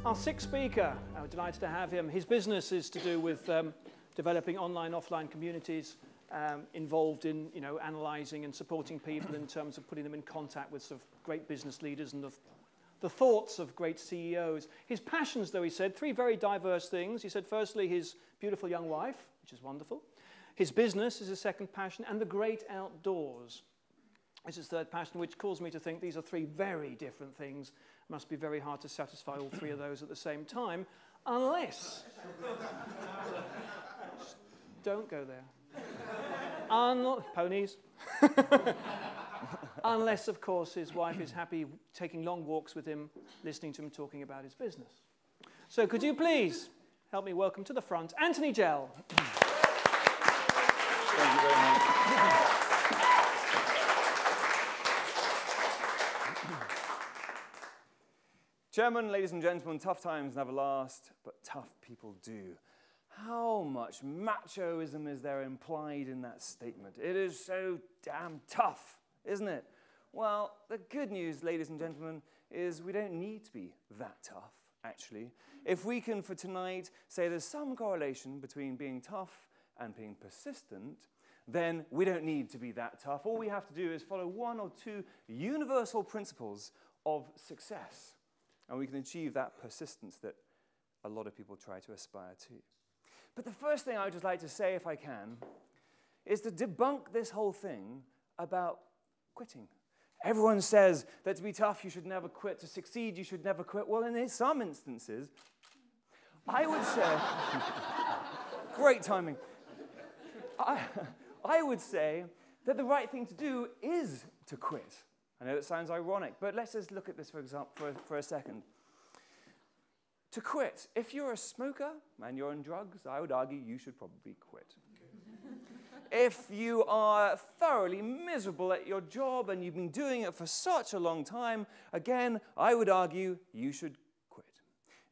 Our sixth speaker, we're delighted to have him. His business is to do with developing online, offline communities involved in, analysing and supporting people in terms of putting them in contact with sort of great business leaders and the thoughts of great CEOs. His passions, though, he said, three very diverse things. He said, firstly, his beautiful young wife, which is wonderful. His business is his second passion, and the great outdoors is his third passion, which caused me to think these are three very different things. It must be very hard to satisfy all three of those at the same time, unless... Don't go there. Ponies. Unless, of course, his wife is happy taking long walks with him, listening to him talking about his business. So could you please help me welcome to the front, Anthony Gell. Thank you very much. Chairman, ladies and gentlemen, tough times never last, but tough people do. How much machoism is there implied in that statement? It is so damn tough, isn't it? Well, the good news, ladies and gentlemen, is we don't need to be that tough, actually. If we can, for tonight, say there's some correlation between being tough and being persistent, then we don't need to be that tough. All we have to do is follow one or two universal principles of success, and we can achieve that persistence that a lot of people try to aspire to. But the first thing I would just like to say, if I can, is to debunk this whole thing about quitting. Everyone says that to be tough, you should never quit. To succeed, you should never quit. Well, in some instances, I would say, great timing. I would say that the right thing to do is to quit. I know it sounds ironic, but let's just look at this, for example, for a second. To quit, if you're a smoker and you're on drugs, I would argue you should probably quit. If you are thoroughly miserable at your job and you've been doing it for such a long time, again, I would argue you should quit.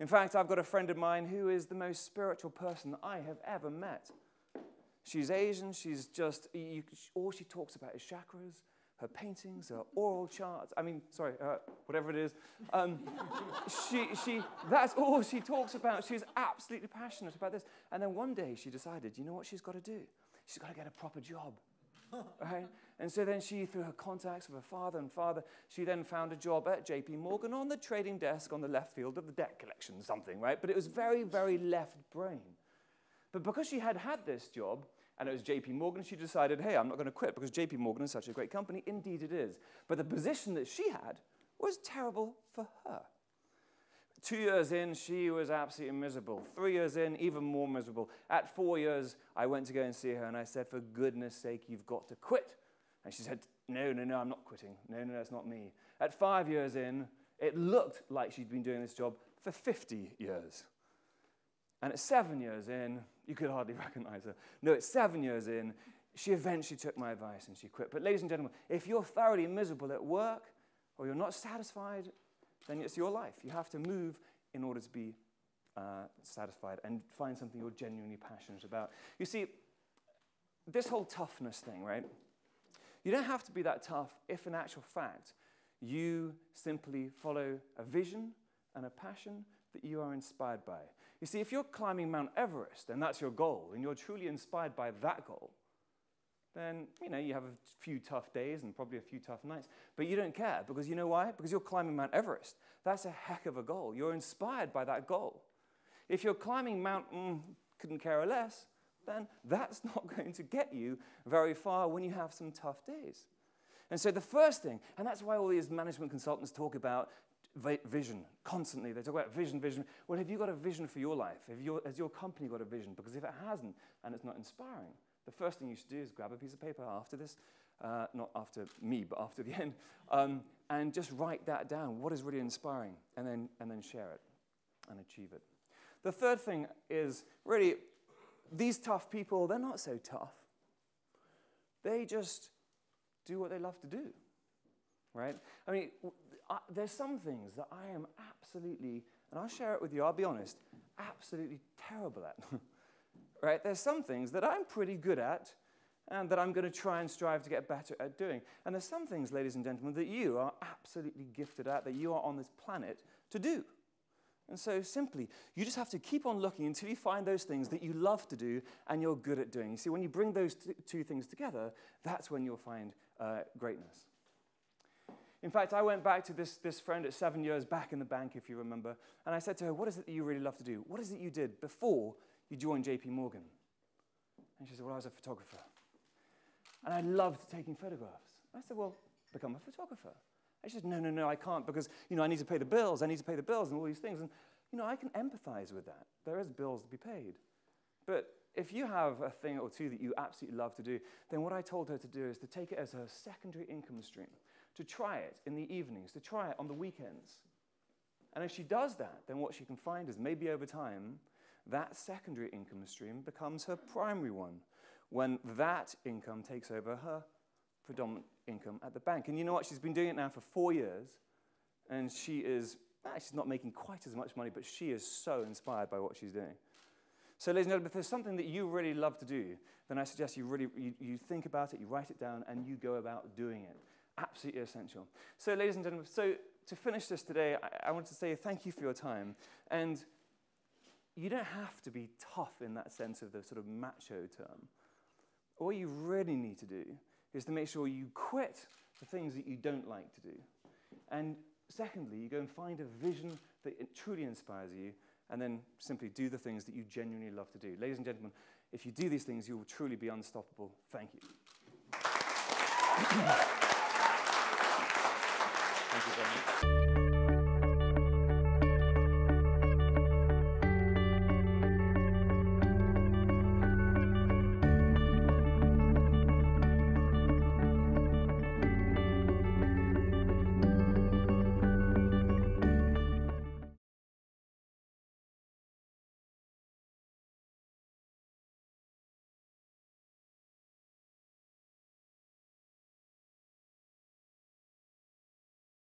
In fact, I've got a friend of mine who is the most spiritual person I have ever met. She's Asian, she's just, all she talks about is chakras, her paintings, her oral charts, whatever it is. That's all she talks about. She's absolutely passionate about this. And then one day she decided, you know what she's got to do? She's got to get a proper job, right? And so then she, through her contacts with her father, she then found a job at JP Morgan on the trading desk on the left field of the debt collection, something, right? But it was very, very left brain. But because she had this job, and it was JP Morgan, she decided, hey, I'm not going to quit because JP Morgan is such a great company. Indeed it is. But the position that she had was terrible for her. 2 years in, she was absolutely miserable. 3 years in, even more miserable. At 4 years, I went to go and see her, and I said, for goodness sake, you've got to quit. And she said, no, I'm not quitting. No, that's not me. At 5 years in, it looked like she'd been doing this job for 50 years. And at 7 years in, you could hardly recognize her. No, at 7 years in, she eventually took my advice and she quit. But ladies and gentlemen, if you're thoroughly miserable at work or you're not satisfied, then it's your life. You have to move in order to be satisfied and find something you're genuinely passionate about. You see, this whole toughness thing, right? You don't have to be that tough if, in actual fact, you simply follow a vision and a passion that you are inspired by. You see, if you're climbing Mount Everest and that's your goal, and you're truly inspired by that goal, then, you have a few tough days and probably a few tough nights. But you don't care, because you know why? Because you're climbing Mount Everest. That's a heck of a goal. You're inspired by that goal. If you're climbing Mount couldn't care less, then that's not going to get you very far when you have some tough days. And so the first thing, and that's why all these management consultants talk about vision constantly. They talk about vision. Well, have you got a vision for your life? Has your company got a vision? Because if it hasn't and it's not inspiring, the first thing you should do is grab a piece of paper after this, not after me, but after the end, and just write that down. What is really inspiring? And then share it and achieve it. The third thing is really these tough people. They're not so tough. They just do what they love to do, right? I mean, there's some things that I am absolutely, and I'll share it with you, I'll be honest, absolutely terrible at, right? There's some things that I'm pretty good at and that I'm going to try and strive to get better at doing. And there's some things, ladies and gentlemen, that you are absolutely gifted at, that you are on this planet to do. And so simply, you just have to keep on looking until you find those things that you love to do and you're good at doing. You see, when you bring those two things together, that's when you'll find greatness. In fact, I went back to this friend at 7 years back in the bank, if you remember, and I said to her, what is it that you really love to do? What is it you did before you joined JP Morgan? And she said, well, I was a photographer. And I loved taking photographs. I said, well, become a photographer. And she said, no, I can't because, I need to pay the bills. I need to pay the bills and all these things. And, I can empathize with that. There is bills to be paid. But if you have a thing or two that you absolutely love to do, then what I told her to do is to take it as a secondary income stream, to try it in the evenings, to try it on the weekends. And if she does that, then what she can find is maybe over time, that secondary income stream becomes her primary one, when that income takes over her predominant income at the bank. And you know what? She's been doing it now for 4 years, and she's not making quite as much money, but she is so inspired by what she's doing. So ladies and gentlemen, if there's something that you really love to do, then I suggest you think about it, you write it down, and you go about doing it. Absolutely essential. So ladies and gentlemen, so to finish this today, I want to say thank you for your time. And you don't have to be tough in that sense of the sort of macho term. All you really need to do is to make sure you quit the things that you don't like to do. And secondly, you go and find a vision that it truly inspires you, and then simply do the things that you genuinely love to do. Ladies and gentlemen, if you do these things, you will truly be unstoppable. Thank you. Thank you very much.